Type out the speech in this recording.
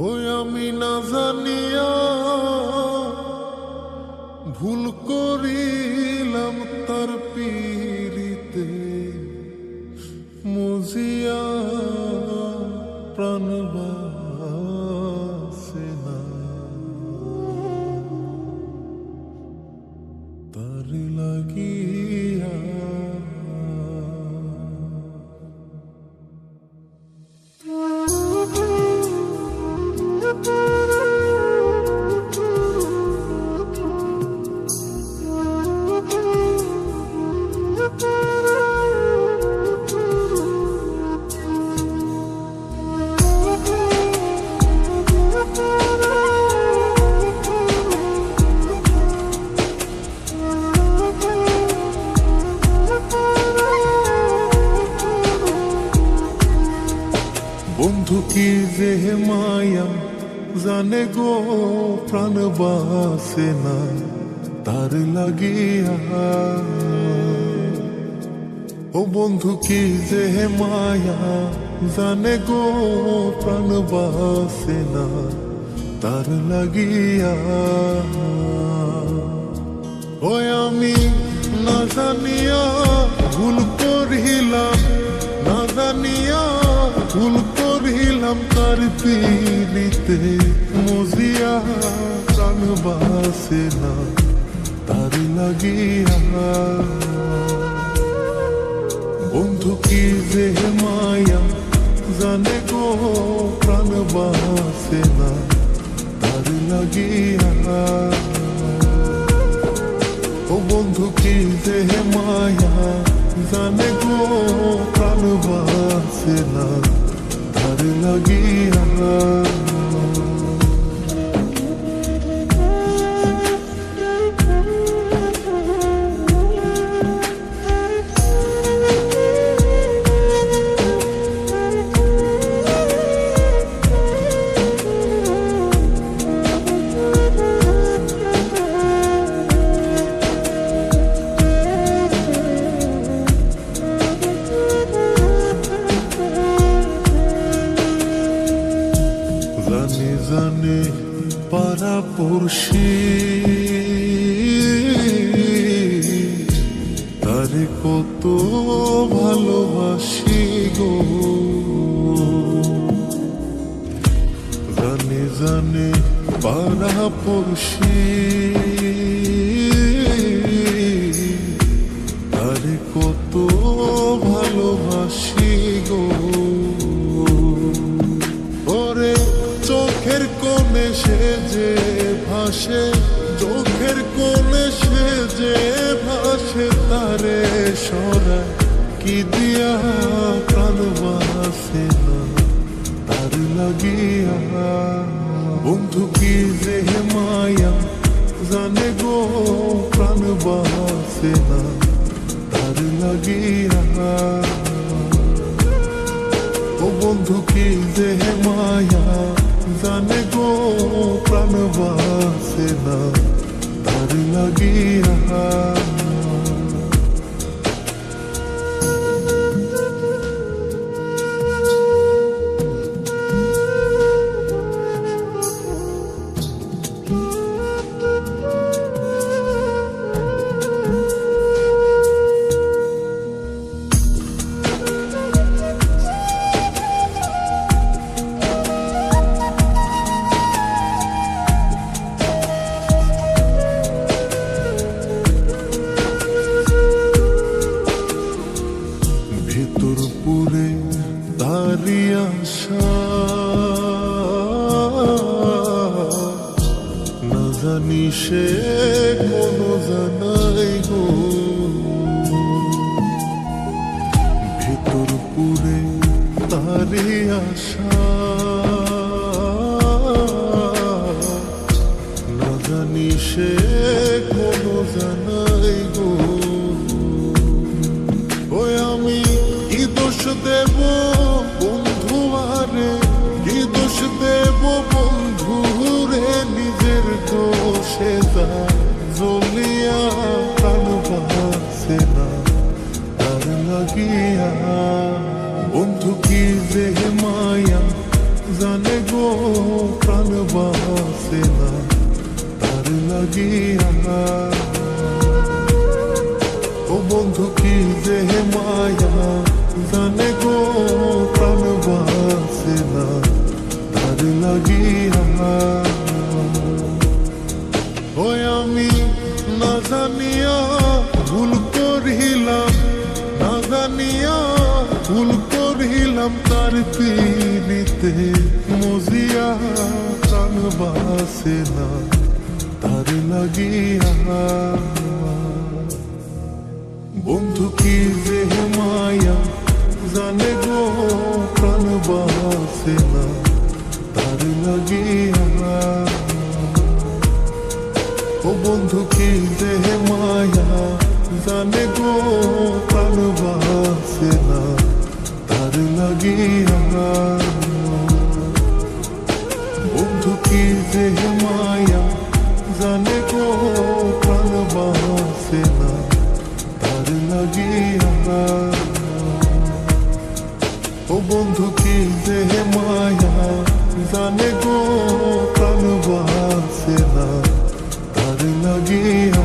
ওই আমি না জানিয়া ভুল করিলাম তার পীড়িতে মুজিয়া প্রাণ বাসে না তার লাগিয়া। বন্ধু কি যে মায়া জানে গো প্রাণ বাসে না তার লাগিয়া। ও বন্ধু কি যে মায়া জানে গো প্রাণ বাসে না তার লাগিয়া। ওই আমি না জানিয়া ভুল করিলাম, না জানিয়া ভুল করিলাম তার পীড়িতে মুজিয়া প্রাণ বাসে না তার লাগিয়া। বন্ধু কি যে মায়া জানে গো প্রাণ বাসে না তার লাগিয়া। ও বন্ধু কি যে মায়া জানে গো প্রাণ বাসে না তার লাগিয়া। জানে জানে পাড়া পড়শি তারে কত ভালোবাসি গো। জানে জানে পাড়া পড়শি তারে কত ভালোবাসি গো। ওরে চোখের কোণে সে যে ভাসে, চোখের কোণে সে যে ভাসে তারে সরা কি দিয়া প্রাণ বাসে না তার লাগিয়া। বন্ধু কি যে মায়া জানে গো প্রাণ বাসে না তার লাগিয়া। ও বন্ধু কি যে মায়া জানে গো প্রাণ বাসে না তার লাগিয়া। ভেতর পুরে তারি আশা না জানি সে কোনো জানাই গো। ভেতর পুরে তারি আশা না জানি সে কোনো জানাই গো। ওই আমি কি দোষ দেব বন্ধু আরে, কি দোষ দেব বন্ধু রে, নিজের দোষে তা জ্বলিয়া প্রাণ বাসে না তার লাগিয়া। বন্ধু কি যে মায়া জানে গো গো প্রাণ বাসে না তার লাগিয়া। ও বন্ধু কি যে মায়া জানে গো প্রাণ বাসে না তার লাগিয়া। ওই আমি না জানিয়া ভুল করিলাম, না জানিয়া ভুল করিলাম তার পিড়িতে মজিয়া প্রাণ বাসে না তার লাগিয়া। বন্ধু কি যে মায়া জানে গো প্রাণ বাসে না তার লাগিয়া। ও বন্ধু কি যে মায়া জানে গো প্রাণ বাসে না তার লাগিয়া। বন্ধু কি যে মায়া জানে গো প্রাণ বাসে না তার লাগিয়া। ও বন্ধু কি যে মায়া জানে গো প্রাণ বাসে না তার লাগিয়া।